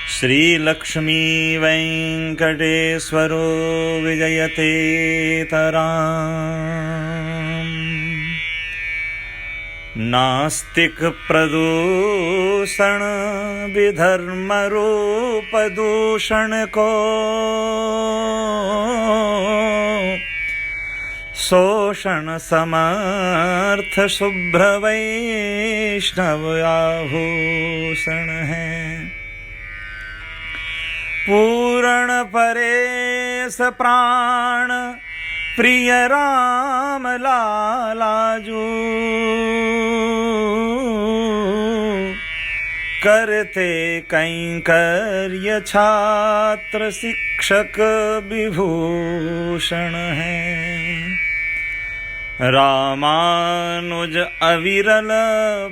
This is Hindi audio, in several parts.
श्रीलक्ष्मी वेंकटेश्वरो विजयतेतराम्। नास्तिक प्रदूषण विधर्म रूप दूषण को शोषण समर्थ शुभ्र वैष्णव आभूषण है। पूर्ण परेश प्राण प्रिय राम लालाजू करते कैंकर्य छात्र शिक्षक विभूषण है। रामानुज अविरल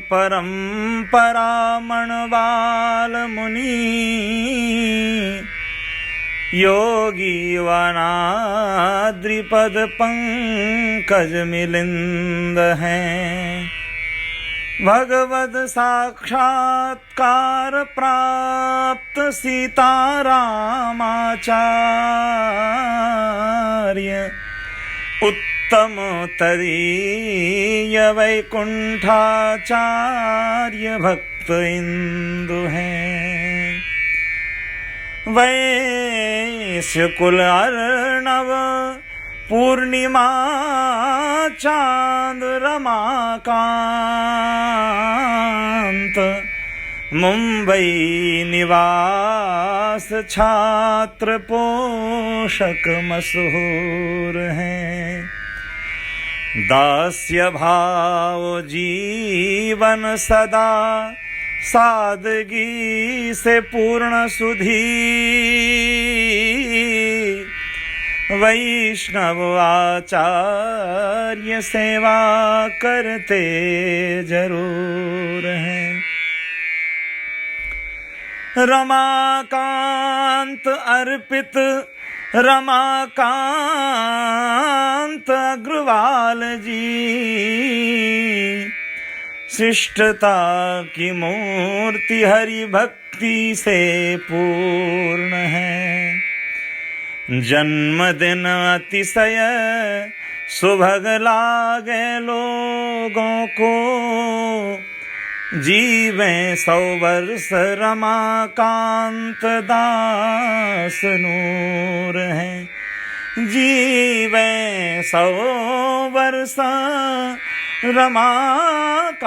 परंपरा मणवाल मुनि योगी वनाद्रिपद पंकज मिलिंद हैं। भगवद साक्षात्कार प्राप्त सीतारामाचार्य उत्तम तदीय वैकुंठाचार्य भक्त इंदु हैं। वैश्य कुल अर्णव पूर्णिमा चांद रमाकांत मुंबई निवास छात्र पोषक मशहूर हैं। दास्य भाव जीवन सदा सादगी से पूर्ण सुधी वैष्णव आचार्य सेवा करते जरूर हैं। रमाकांत अर्पित रमाकांत अग्रवाल जी शिष्टता की मूर्ति हरि भक्ति से पूर्ण है। जन्मदिन अतिशय सुभग लागे लोगों को जीवें 100 वर्ष रमाकांत दास नूर है। जीवें 100 वर्ष रमाकांत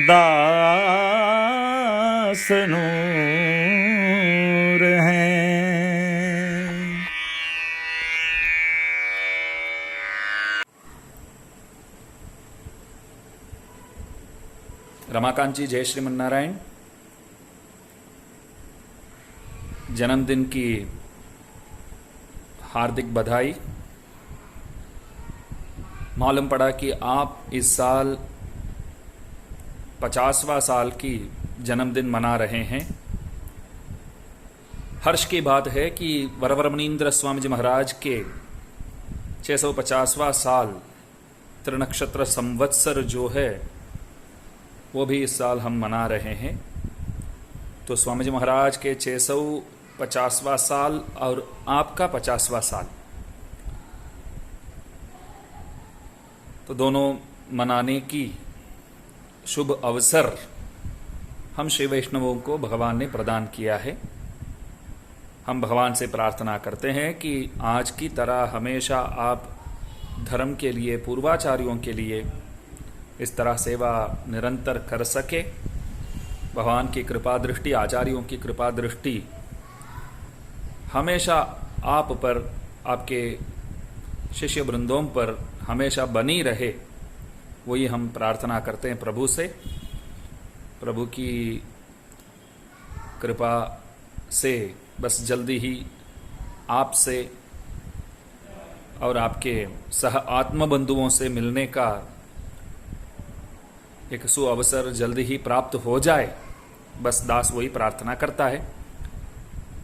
दास नूर है। रमाकांत जी, जय श्रीमन्नारायण। जन्मदिन की हार्दिक बधाई। मालूम पड़ा कि आप इस साल 50वां साल की जन्मदिन मना रहे हैं। हर्ष की बात है कि वरवरमणींद्र स्वामी जी महाराज के 650वां साल त्रिनक्षत्र संवत्सर जो है वो भी इस साल हम मना रहे हैं। तो स्वामी जी महाराज के 650वां साल और आपका 50वां साल, तो दोनों मनाने की शुभ अवसर हम श्री वैष्णवों को भगवान ने प्रदान किया है। हम भगवान से प्रार्थना करते हैं कि आज की तरह हमेशा आप धर्म के लिए, पूर्वाचार्यों के लिए इस तरह सेवा निरंतर कर सके। भगवान की कृपा दृष्टि, आचार्यों की कृपा दृष्टि हमेशा आप पर, आपके शिष्य वृंदों पर हमेशा बनी रहे, वही हम प्रार्थना करते हैं प्रभु से। प्रभु की कृपा से बस जल्दी ही आपसे और आपके सह आत्मबंधुओं से मिलने का एक सुअवसर जल्दी ही प्राप्त हो जाए, बस दास वही प्रार्थना करता है।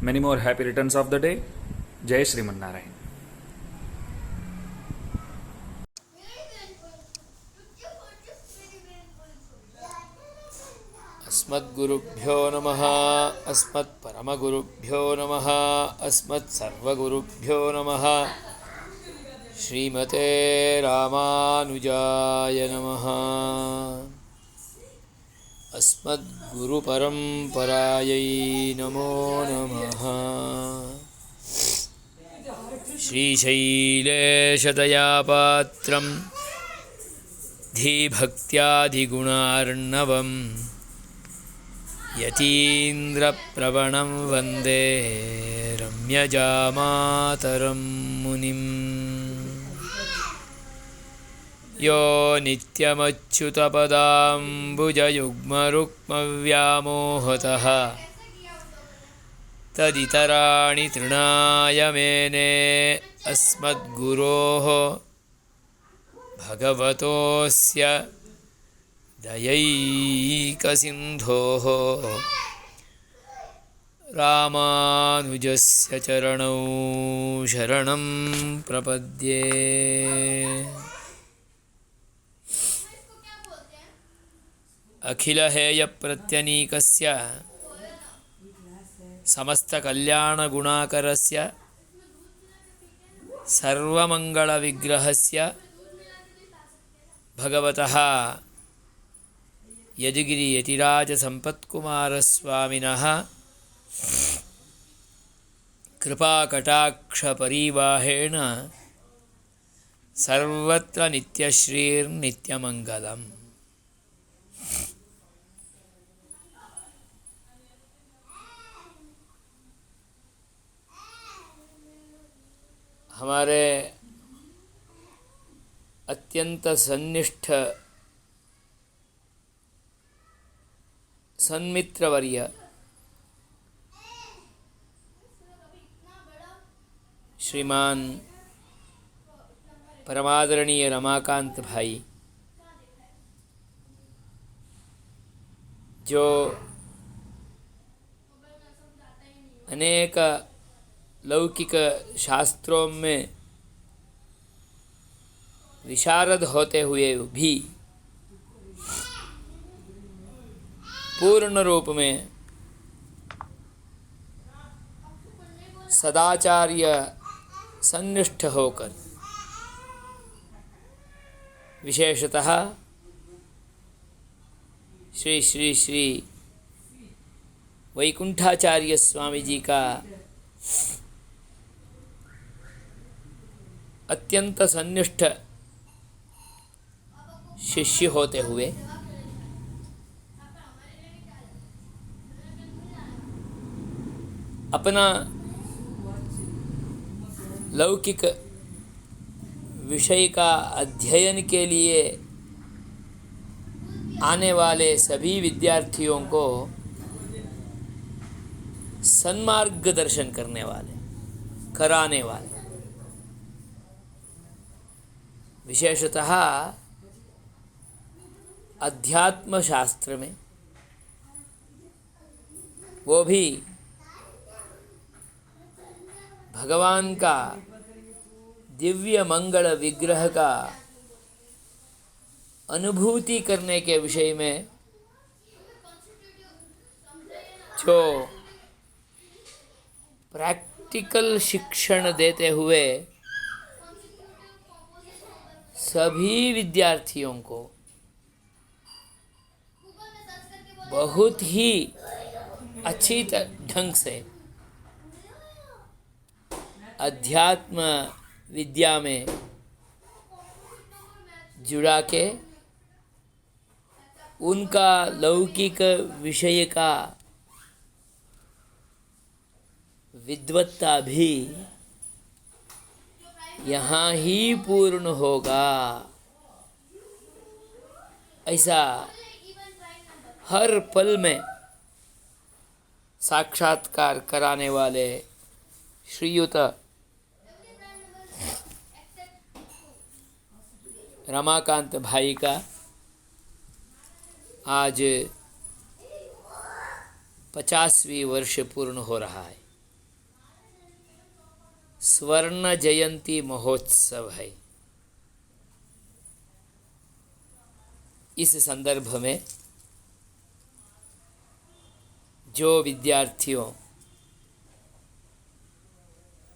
Many more happy returns of the day. जय श्रीमन्नारायण। अस्मद्गुरुभ्यो नमः अस्मत्परमगुरुभ्यो नमः अस्मत्सर्वगुरुभ्यो नमः श्रीमते रामानुजाय नमः अस्मद्गुरुपरम्परायै नमो नमः श्रीशैलेशदयापात्रं धीभक्त्यादिगुणार्णवं यतीन्द्रप्रवणं वन्दे रम्यजामातरं मुनिम् यो नित्यमच्युतपदाम्बुजयुग्मरुक्मव्यामोहतः तदितराणि तृणाय मेने अस्मद्गुरोः भगवतोऽस्य दयैकसिन्धोः रामानुजस्य चरणौ शरणं प्रपद्ये। अखिलहेयप्रत्यनीकस्य समस्तकल्याणगुणाकरस्य सर्वमङ्गलविग्रहस्य भगवतः यदिगिरियतिराजसम्पत्कुमारस्वामिनः कृपाकटाक्षपरिवाहेण सर्वत्र नित्यश्रीर्नित्यमङ्गलम्। हमारे अत्यंत सन्निष्ठ सन्मित्रवर्य श्रीमान परमादरणीय रमाकांत भाई, जो अनेक लौकिक शास्त्रों में विशारद होते हुए भी पूर्ण रूप में सदाचार्य सन्निष्ठ होकर विशेषतः श्री श्री श्री वैकुंठाचार्य स्वामी जी का अत्यंत सन्निष्ठ शिष्य होते हुए अपना लौकिक विषय का अध्ययन के लिए आने वाले सभी विद्यार्थियों को सन्मार्ग दर्शन करने वाले, कराने वाले, विशेषतः अध्यात्म शास्त्र में, वो भी भगवान का दिव्य मंगल विग्रह का अनुभूति करने के विषय में जो प्रैक्टिकल शिक्षण देते हुए सभी विद्यार्थियों को बहुत ही अच्छी ढंग से अध्यात्म विद्या में जुड़ा के उनका लौकिक विषय का विद्वत्ता भी यहाँ ही पूर्ण होगा, ऐसा हर पल में साक्षात्कार कराने वाले श्रीयुत रमाकांत भाई का आज 50वीं वर्ष पूर्ण हो रहा है। स्वर्ण जयंती महोत्सव है। इस संदर्भ में जो विद्यार्थियों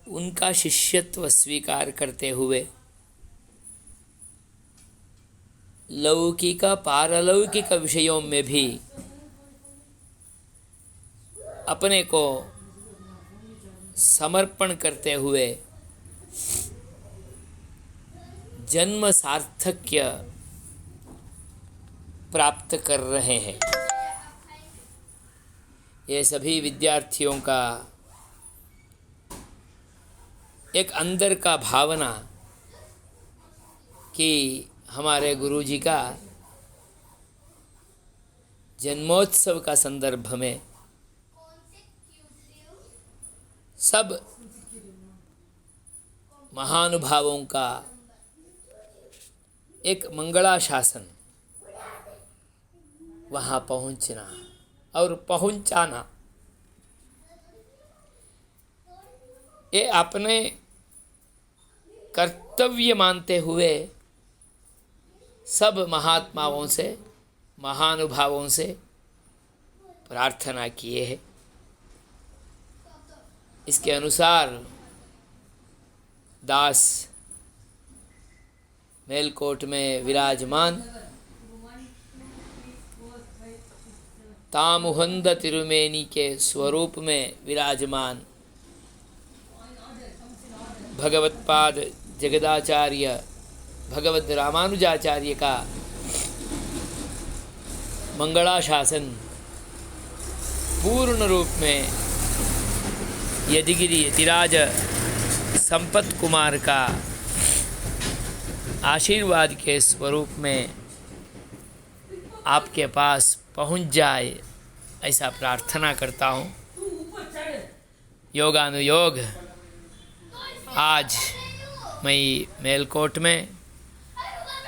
उनका शिष्यत्व स्वीकार करते हुए लौकिक पारलौकिक विषयों में भी अपने को समर्पण करते हुए जन्म सार्थक्य प्राप्त कर रहे हैं, ये सभी विद्यार्थियों का एक अंदर का भावना कि हमारे गुरुजी का जन्मोत्सव का संदर्भ में सब महानुभावों का एक मंगलाशासन वहाँ पहुँचना और पहुँचाना, ये अपने कर्तव्य मानते हुए सब महात्माओं से महानुभावों से प्रार्थना किए हैं। इसके अनुसार दास मेलकोट में विराजमान तामुहंद तिरुमेनी के स्वरूप में विराजमान भगवत्पाद जगदाचार्य भगवत रामानुजाचार्य का मंगलाशासन पूर्ण रूप में यदिगिरी यतिराज संपत कुमार का आशीर्वाद के स्वरूप में आपके पास पहुंच जाए, ऐसा प्रार्थना करता हूं। योगानुयोग आज मैं मेलकोट में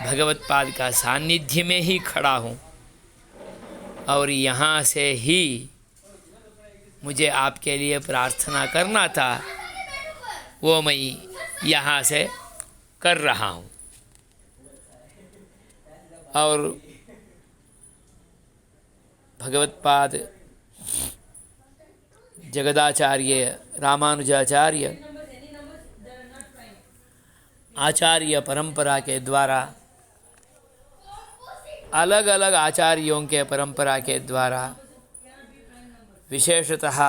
भगवत्पाद का सानिध्य में ही खड़ा हूं और यहाँ से ही मुझे आपके लिए प्रार्थना करना था, वो मैं यहाँ से कर रहा हूँ। और भगवत्पाद जगदाचार्य रामानुजाचार्य आचार्य परंपरा के द्वारा अलग अलग आचार्यों के परंपरा के द्वारा विशेषतः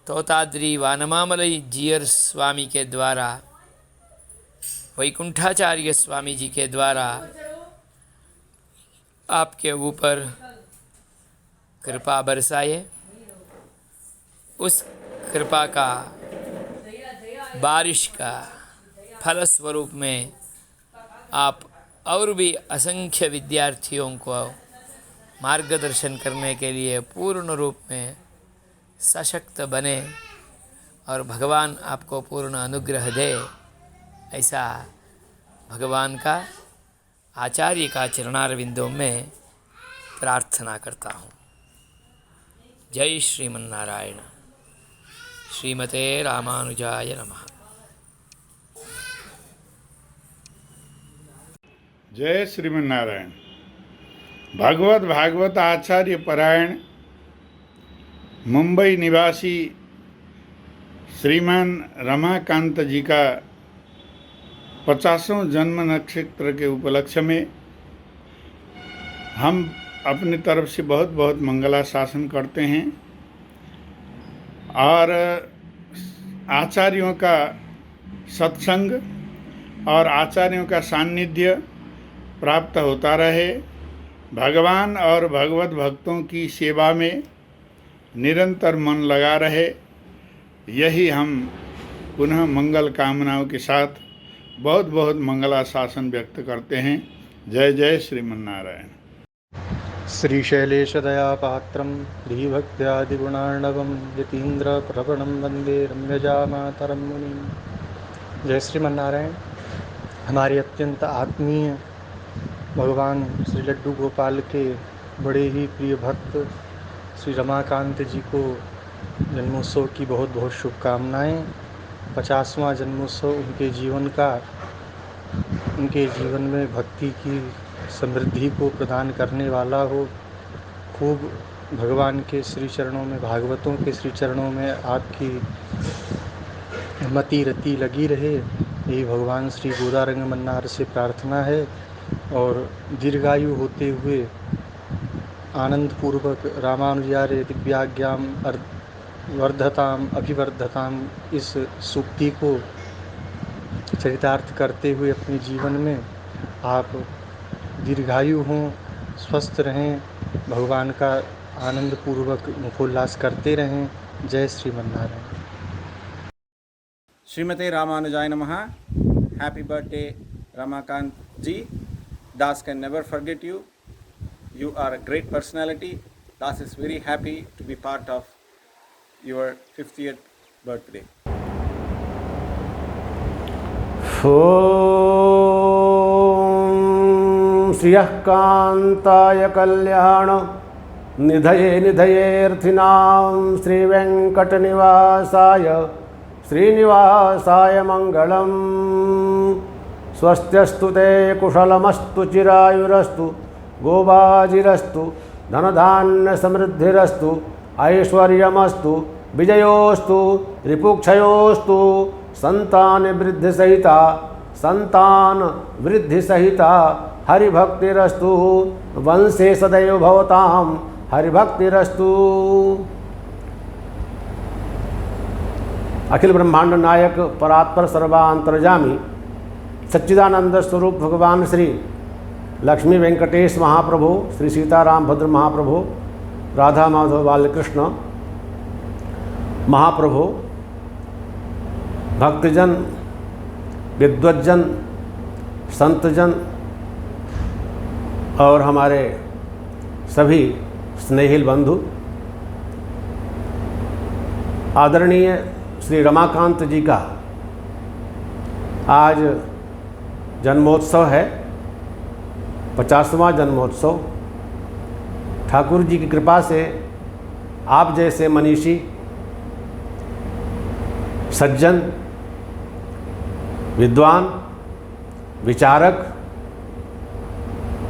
तोताद्री वानमामलई जीयर स्वामी के द्वारा वैकुंठाचार्य स्वामी जी के द्वारा आपके ऊपर कृपा बरसाए, उस कृपा का बारिश का फलस्वरूप में आप और भी असंख्य विद्यार्थियों को मार्गदर्शन करने के लिए पूर्ण रूप में सशक्त बने और भगवान आपको पूर्ण अनुग्रह दे, ऐसा भगवान का आचार्य का चरणारविंदों में प्रार्थना करता हूँ। जय श्रीमन्नारायण। श्रीमते रामानुजाय नमः। जय श्रीमन्नारायण। भागवत आचार्य परायण मुंबई निवासी श्रीमान रमाकांत जी का 50वां जन्म नक्षत्र के उपलक्ष्य में हम अपनी तरफ से बहुत बहुत मंगलाशासन करते हैं और आचार्यों का सत्संग और आचार्यों का सान्निध्य प्राप्त होता रहे, भगवान और भगवत भक्तों की सेवा में निरंतर मन लगा रहे, यही हम पुनः मंगल कामनाओं के साथ बहुत बहुत मंगलाशासन व्यक्त करते हैं। जय जय श्रीमन्नारायण। श्रीशैलेशदयापात्रं धीभक्त्यादिगुणार्णवं यतीन्द्रप्रवणं वन्दे रम्यजामातरं मुनिं। जय श्रीमन्नारायण। हमारे अत्यंत आत्मीय भगवान श्री लड्डू गोपाल के बड़े ही प्रिय भक्त श्री रमाकांत जी को जन्मोत्सव की बहुत बहुत शुभकामनाएं। 50वां जन्मोत्सव उनके जीवन का, उनके जीवन में भक्ति की समृद्धि को प्रदान करने वाला हो, खूब भगवान के श्री चरणों में, भागवतों के श्री चरणों में आपकी मति रति लगी रहे, यही भगवान श्री गोदारंग मन्नार से प्रार्थना है। और दीर्घायु होते हुए आनंद पूर्वक रामानुजार्य दिव्याज्ञाम वर्धताम अभिवर्धताम इस सूक्ति को चरितार्थ करते हुए अपने जीवन में आप दीर्घायु हों, स्वस्थ रहें, भगवान का आनंद पूर्वक मुखोल्लास करते रहें। जय श्रीमन्नारायण। श्रीमते रामानुजाय नमः। Happy birthday Ramakant ji. Das can never forget you. You are a great personality. Das is very happy to be part of your 50th birthday. ॐ श्रियः कान्ताय कल्याण निधये निधयेऽर्थिनां श्रीवेङ्कटनिवासाय श्रीनिवासाय मङ्गलम्। स्वस्त्यस्तु ते कुशलमस्तु चिरायुरस्तु गोबाजिरस्तु धनधान्यसमृद्धिरस्तु ऐश्वर्यमस्तु विजयोस्तु रिपुक्षयोस्तु संतान वृद्धि सहिता हरिभक्तिरस्तु वंशे सदैव भवतां हरिभक्तिरस्तु। अखिल ब्रह्मांड नायक परात्पर सर्वांतर्यामी सच्चिदानंद स्वरूप भगवान श्री लक्ष्मी वेंकटेश महाप्रभु, श्री सीताराम भद्र महाप्रभु, राधा माधव बालकृष्ण महाप्रभु, भक्तजन, विद्वज्जन, संतजन और हमारे सभी स्नेहिल बंधु, आदरणीय श्री रमाकांत जी का आज जन्मोत्सव है, 50वां जन्मोत्सव। ठाकुर जी की कृपा से आप जैसे मनीषी, सज्जन, विद्वान, विचारक,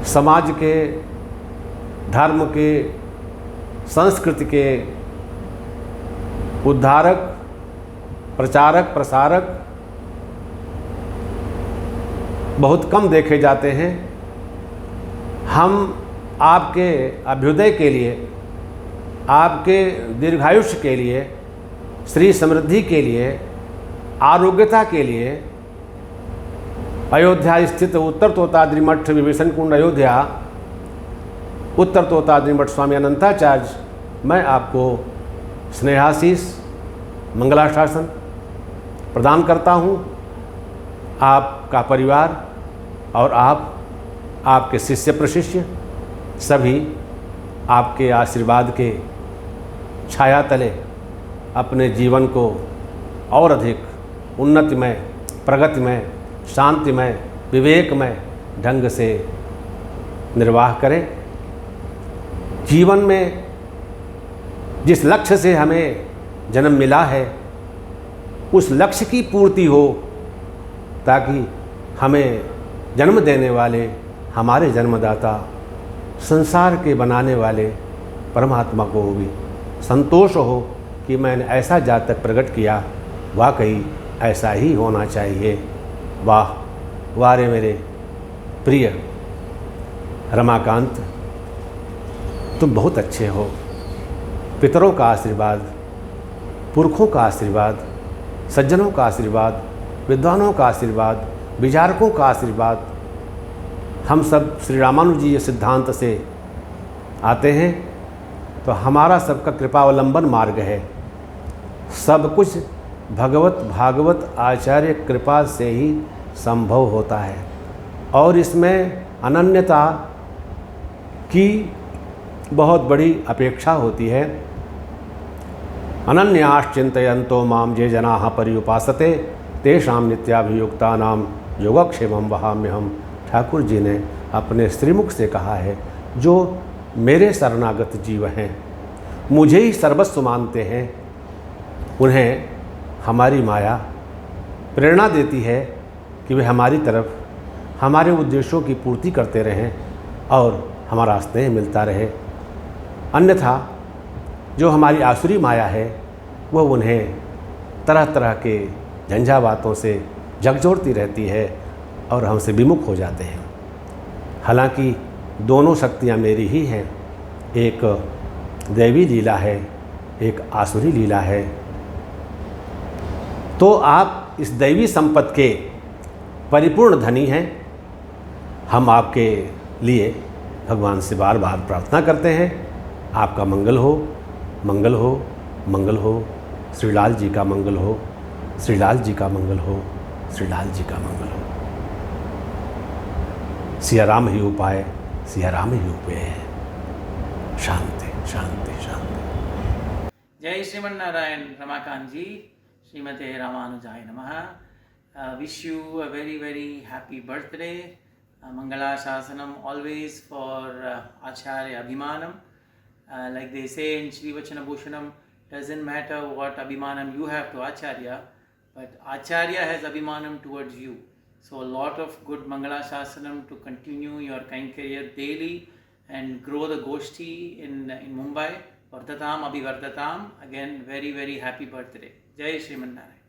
समाज के, धर्म के, संस्कृति के उद्धारक, प्रचारक, प्रसारक बहुत कम देखे जाते हैं। हम आपके अभ्युदय के लिए, आपके दीर्घायुष्य के लिए, श्री समृद्धि के लिए, आरोग्यता के लिए अयोध्या स्थित उत्तर तोताद्रि मठ विभीषण कुंड अयोध्या, उत्तर तोताद्रि मठ स्वामी अनंताचार्य, मैं आपको स्नेहाशीष मंगलाशासन प्रदान करता हूँ। आपका परिवार और आपके शिष्य प्रशिष्य सभी आपके आशीर्वाद के छाया तले अपने जीवन को और अधिक उन्नतिमय, प्रगतिमय, शांतिमय, विवेकमय ढंग से निर्वाह करें। जीवन में जिस लक्ष्य से हमें जन्म मिला है उस लक्ष्य की पूर्ति हो, ताकि हमें जन्म देने वाले हमारे जन्मदाता, संसार के बनाने वाले परमात्मा को भी संतोष हो कि मैंने ऐसा जातक प्रकट किया, वाकई ऐसा ही होना चाहिए। वाह वारे मेरे प्रिय रमाकांत, तुम बहुत अच्छे हो। पितरों का आशीर्वाद, पुरखों का आशीर्वाद, सज्जनों का आशीर्वाद, विद्वानों का आशीर्वाद, विचारकों का आशीर्वाद, हम सब श्री रामानुजीय सिद्धांत से आते हैं, तो हमारा सबका कृपावलंबन मार्ग है। सब कुछ भगवत भागवत आचार्य कृपा से ही संभव होता है और इसमें अनन्यता की बहुत बड़ी अपेक्षा होती है। अनन्याश्चिन्तयन्तो मां ये जनाः पर्युपासते तेषां नित्याभियुक्तानां योगक्षेमं वहाम्यहम्। ठाकुर जी ने अपने श्रीमुख से कहा है, जो मेरे शरणागत जीव हैं, मुझे ही सर्वस्व मानते हैं, उन्हें हमारी माया प्रेरणा देती है कि वे हमारी तरफ हमारे उद्देश्यों की पूर्ति करते रहें और हमारा स्नेह मिलता रहे। अन्यथा जो हमारी आसुरी माया है वह उन्हें तरह तरह के झंझावातों से झकझोरती रहती है और हमसे विमुख हो जाते हैं। हालांकि दोनों शक्तियाँ मेरी ही हैं, एक दैवी लीला है, एक आसुरी लीला है। तो आप इस दैवी संपत्ति के परिपूर्ण धनी हैं। हम आपके लिए भगवान से बार बार प्रार्थना करते हैं, आपका मंगल हो, मंगल हो, मंगल हो। श्रीलाल जी का मंगल हो, श्रीलाल जी का मंगल हो, श्रीलाल जी का मंगल हो। सिया राम ही उपाय, सिया राम ही उपाय है। शांति शांति शांति। जय श्रीमन नारायण रमाकांत जी, श्रीमते रामानुजाय नमः। Wish you a very very happy birthday. Mangalashasanam always for Acharya Abhimanam. Like they say in Shri Vachana Bhushanam, doesn't matter what Abhimanam you have to Acharya, but Acharya has Abhimanam towards you. So a lot of good Mangalashasanam to continue your kind career daily and grow the Goshti in Mumbai. Vardhatam Abhivardhatam. Again, very very happy birthday. Jai Shriman Narayan.